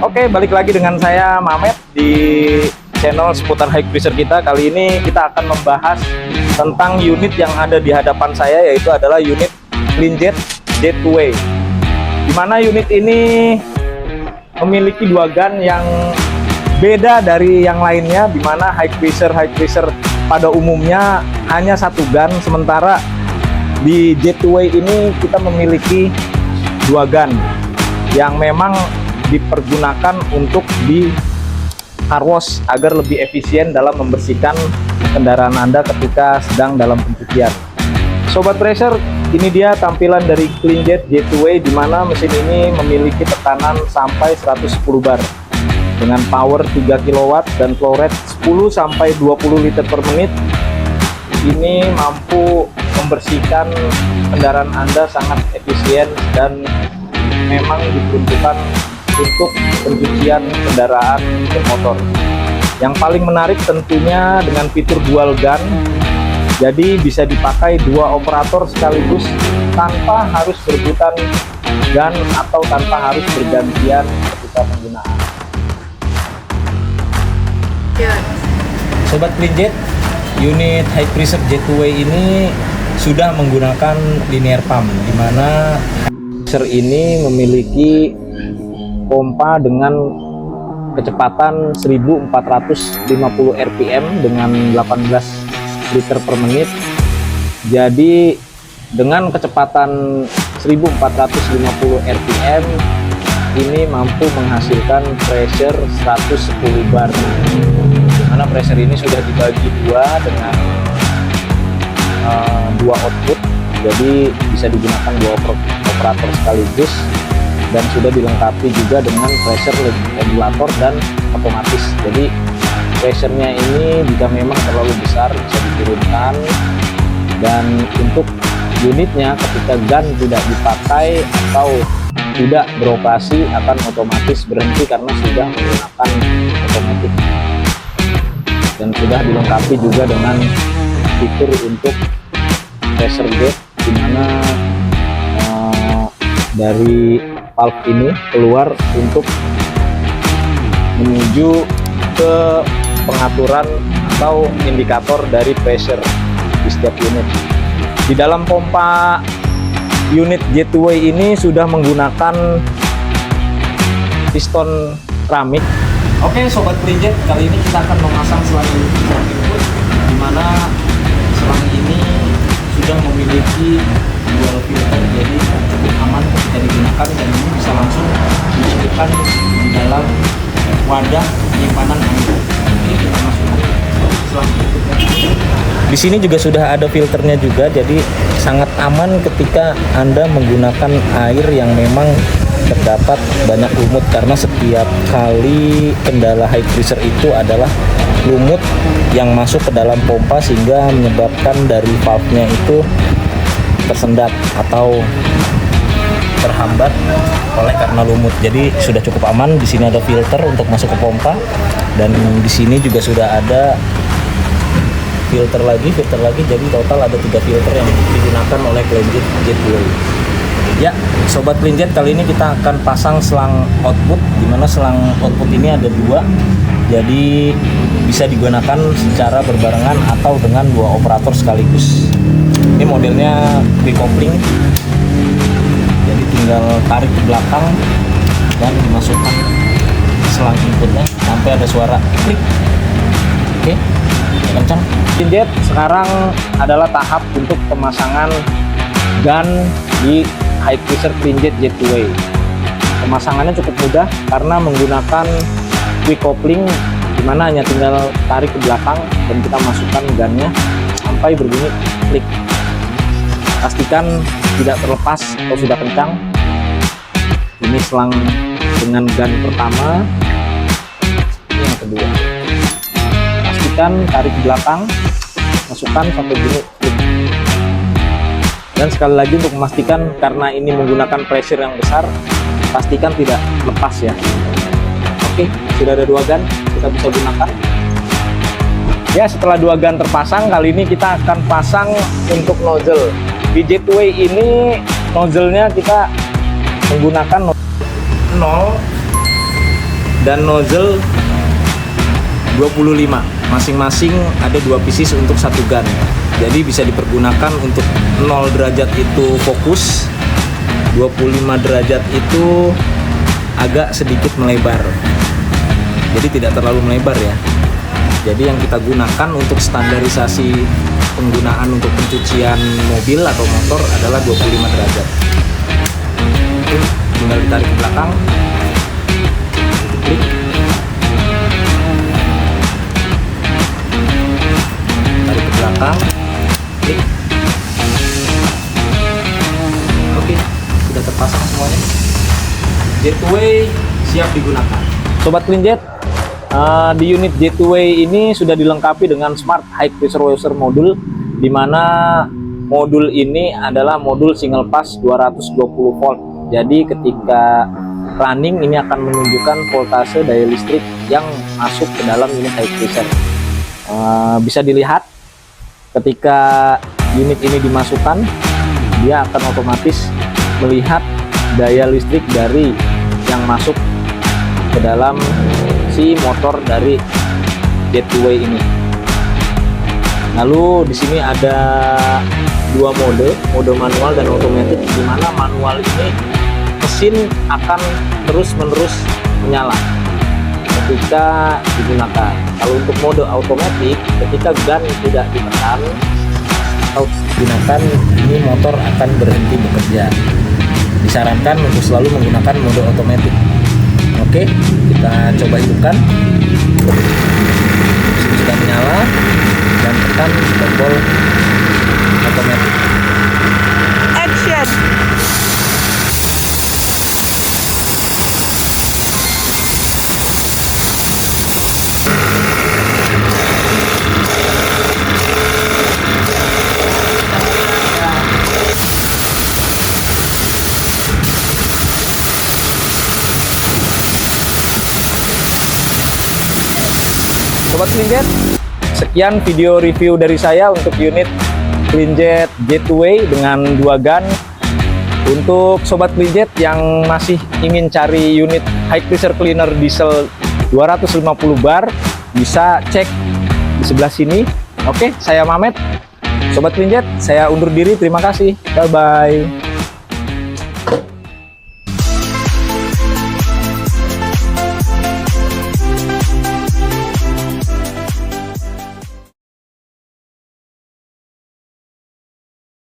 Oke, balik lagi dengan saya Mamet di channel seputar high pressure kita. Kali ini kita akan membahas tentang unit yang ada di hadapan saya, yaitu adalah unit CleanJet J2way. Dimana unit ini memiliki dua gun yang beda dari yang lainnya, dimana high pressure pada umumnya hanya satu gun, sementara di J2way ini kita memiliki dua gun yang memang dipergunakan untuk di car wash agar lebih efisien dalam membersihkan kendaraan Anda ketika sedang dalam pencucian. Sobat Pressure, ini dia tampilan dari CleanJet J2way, di mana mesin ini memiliki tekanan sampai 110 bar dengan power 3 kW dan flow rate 10 sampai 20 liter per menit. Ini mampu membersihkan kendaraan Anda sangat efisien dan memang diperuntukkan untuk pencucian kendaraan bermotor. Yang paling menarik tentunya dengan fitur dual gun, jadi bisa dipakai dua operator sekaligus tanpa harus berebutan gun atau tanpa harus bergantian ketika penggunaan. Sobat CleanJet, unit high pressure J2way ini sudah menggunakan linear pump, di mana pressure ini memiliki pompa dengan kecepatan 1450 rpm dengan 18 liter per menit. Jadi dengan kecepatan 1450 rpm ini mampu menghasilkan pressure 110 bar, dimana pressure ini sudah dibagi dua dengan dua output, jadi bisa digunakan dua operator sekaligus, dan sudah dilengkapi juga dengan pressure regulator dan otomatis. Jadi pressure-nya ini jika memang terlalu besar bisa diturunkan, dan untuk unitnya ketika gun tidak dipakai atau tidak beroperasi akan otomatis berhenti karena sudah menggunakan otomatis, dan sudah dilengkapi juga dengan fitur untuk pressure gauge, di mana dari valve ini keluar untuk menuju ke pengaturan atau indikator dari pressure di setiap unit. Di dalam pompa unit J2way ini sudah menggunakan piston keramik. Oke Sobat CleanJet, kali ini kita akan memasang selang input, di mana selang ini sudah memiliki dual filter, jadi cukup aman ketika digunakan, dan ini bisa langsung dicelupkan di dalam wadah penyimpanan air. Ini kita masukkan selang inputnya. Di sini juga sudah ada filternya juga, jadi sangat aman ketika Anda menggunakan air yang memang terdapat banyak lumut, karena setiap kali kendala high pressure itu adalah lumut yang masuk ke dalam pompa sehingga menyebabkan dari valve-nya itu tersendat atau terhambat oleh karena lumut. Jadi sudah cukup aman. Di sini ada filter untuk masuk ke pompa, dan di sini juga sudah ada filter lagi. Jadi total ada 3 filter yang digunakan oleh CleanJet J2way. Ya, Sobat CleanJet, kali ini kita akan pasang selang output, di mana selang output ini ada 2. Jadi bisa digunakan secara berbarengan atau dengan 2 operator sekaligus. Ini modelnya quick coupling, jadi tinggal tarik ke belakang dan dimasukkan selang inputnya sampai ada suara klik. Oke, kencang. CleanJet, sekarang adalah tahap untuk pemasangan gun di high pressure CleanJet J2way. Pemasangannya cukup mudah karena menggunakan quick coupling, di mana hanya tinggal tarik ke belakang dan kita masukkan gunnya sampai berbunyi klik. Pastikan tidak terlepas atau sudah kencang. Ini selang dengan gun pertama, ini yang kedua. Pastikan tarik ke belakang, masukkan sampai bunyi klik. Dan sekali lagi untuk memastikan, karena ini menggunakan pressure yang besar, pastikan tidak lepas ya. Oke, sudah ada 2 gun, kita bisa gunakan. Ya, setelah 2 gun terpasang, kali ini kita akan pasang untuk nozzle. Di J2way ini nozzle-nya kita menggunakan 0 dan nozzle 25. Masing-masing ada 2 pieces untuk satu gun. Jadi bisa dipergunakan untuk 0 derajat itu fokus, 25 derajat itu agak sedikit melebar. Jadi tidak terlalu melebar ya. Jadi yang kita gunakan untuk standarisasi penggunaan untuk pencucian mobil atau motor adalah 25 derajat. Tinggal ditarik ke belakang, klik, tarik ke belakang, klik. Oke, sudah terpasang semuanya. Jetway siap digunakan. Sobat CleanJet, di unit Jetway ini sudah dilengkapi dengan Smart High Pressure Washer modul, di mana modul ini adalah modul single pass 220 volt. Jadi ketika running ini akan menunjukkan voltase daya listrik yang masuk ke dalam unit high pressure. Bisa dilihat ketika unit ini dimasukkan, dia akan otomatis melihat daya listrik dari yang masuk ke dalam si motor dari Jetway ini. Lalu di sini ada 2 mode manual dan otomatis, di mana manual ini mesin akan terus-menerus menyala ketika digunakan. Kalau untuk mode otomatis, ketika gun tidak ditekan atau digunakan, ini motor akan berhenti bekerja. Disarankan untuk selalu menggunakan mode otomatis. Oke, kita coba hidupkan. Mesin sudah menyala dan tekan tombol otomatis. Action. Sobat CleanJet, sekian video review dari saya untuk unit CleanJet Jetway dengan 2 gun. Untuk Sobat CleanJet yang masih ingin cari unit high pressure cleaner diesel 250 bar, bisa cek di sebelah sini. Oke, saya Mamet. Sobat CleanJet, saya undur diri. Terima kasih. Bye-bye.